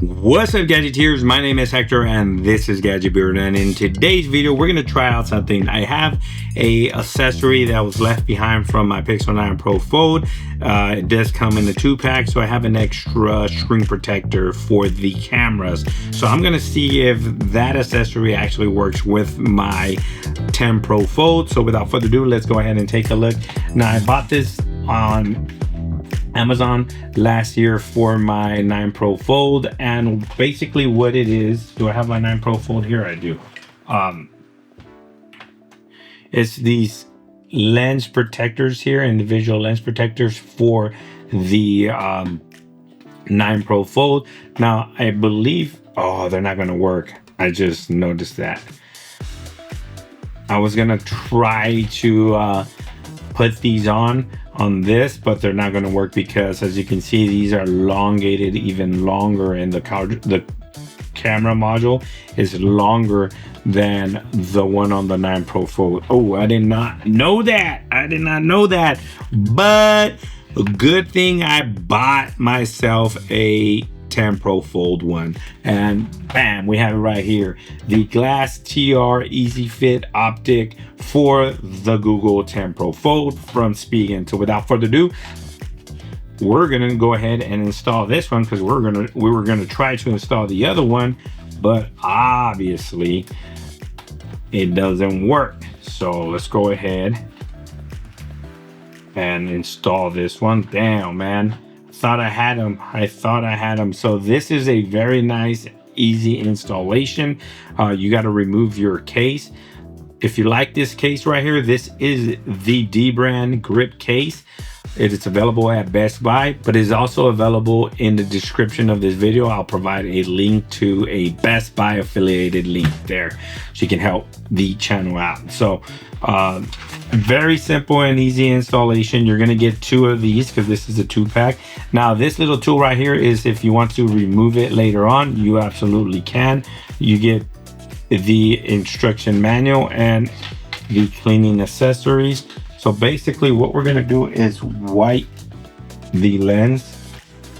What's up, Gadgeteers? My name is Hector and this is Gadget, and in today's video we're going to try out something. I have a accessory that was left behind from my Pixel 9 Pro Fold. It does come in the 2-pack, so I have an extra screen protector for the cameras. So I'm going to see if that accessory actually works with my 10 Pro Fold. So without further ado, let's go ahead and take a look. Now, I bought this on Amazon last year for my 9 Pro Fold, and basically what it is, do I have my 9 Pro Fold here? I do. It's these lens protectors here, individual lens protectors for the 9 Pro Fold. Now I believe, they're not gonna work. I just noticed that. I was gonna try to put these on this, but they're not going to work because, as you can see, these are elongated even longer, and the camera module is longer than the one on the 9 Pro Fold. Oh, I did not know that. But a good thing I bought myself a 10 Pro Fold one, and bam, we have it right here, the GLAS.tR Easy Fit Optic for the Google 10 Pro Fold from Spigen. So without further ado, we're gonna go ahead and install this one, because we were gonna try to install the other one, but obviously it doesn't work. So let's go ahead and install this one. Damn, man, I thought I had them. So this is a very nice, easy installation. You got to remove your case. If you like this case right here, this is the Dbrand Grip Case. It is available at Best Buy, but is also available in the description of this video. I'll provide a link to a Best Buy affiliated link there, so you can help the channel out. So very simple and easy installation. You're going to get 2 of these because this is a 2-pack. Now, this little tool right here is if you want to remove it later on, you absolutely can. You get the instruction manual and the cleaning accessories. So basically what we're going to do is wipe the lens.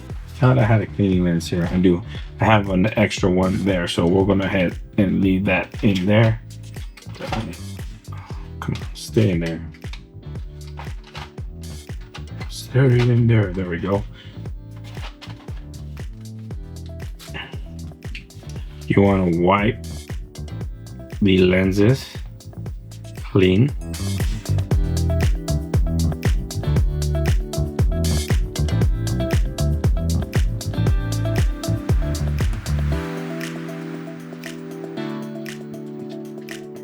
I thought I had a cleaning lens here. I do. I have an extra one there, so we're going to head and leave that in there. Come on, stay in there. Stay in there. There we go. You want to wipe the lenses clean.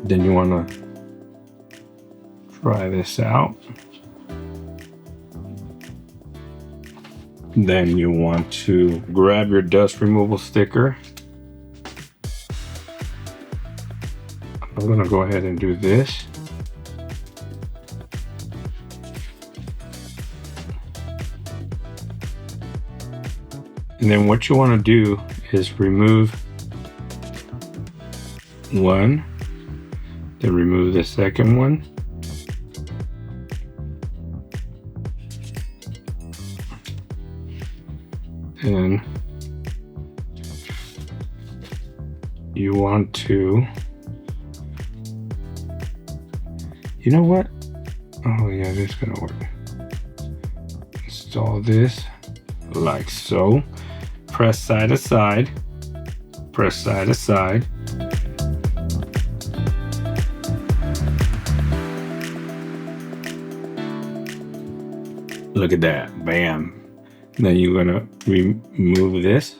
Then you want to try this out. Then you want to grab your dust removal sticker. I'm going to go ahead and do this. And then what you want to do is remove one, then remove the second one. And you want to, you know what? Oh yeah, this is gonna work. Install this like so. Press side to side. Press side to side. Look at that, bam. Then you're gonna remove this,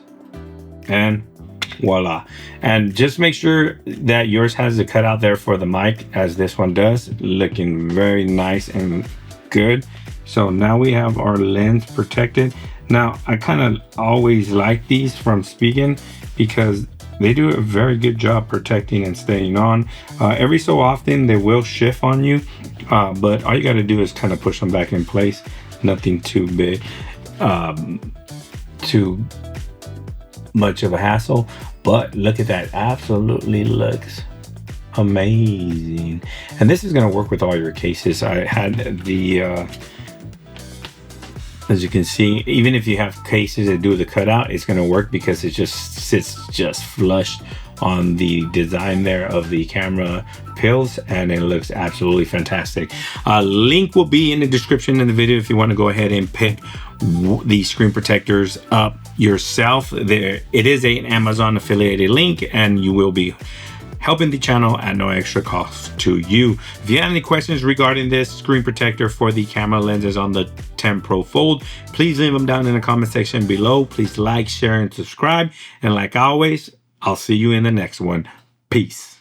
and voila. And just make sure that yours has the cutout there for the mic, as this one does. Looking very nice and good. So now we have our lens protected. Now, I kind of always like these from Spigen because they do a very good job protecting and staying on. Every so often they will shift on you, but all you got to do is kind of push them back in place. Nothing too big, too much of a hassle. But look at that, absolutely looks amazing. And this is going to work with all your cases. I had the As you can see, even if you have cases that do the cutout, it's going to work because it just sits just flush on the design there of the camera pills, and it looks absolutely fantastic. Link will be in the description in the video if you want to go ahead and pick the screen protectors up yourself. There, it is an Amazon affiliated link, and you will be helping the channel at no extra cost to you. If you have any questions regarding this screen protector for the camera lenses on the 10 Pro Fold, please leave them down in the comment section below. Please like, share, and subscribe. And like always, I'll see you in the next one. Peace.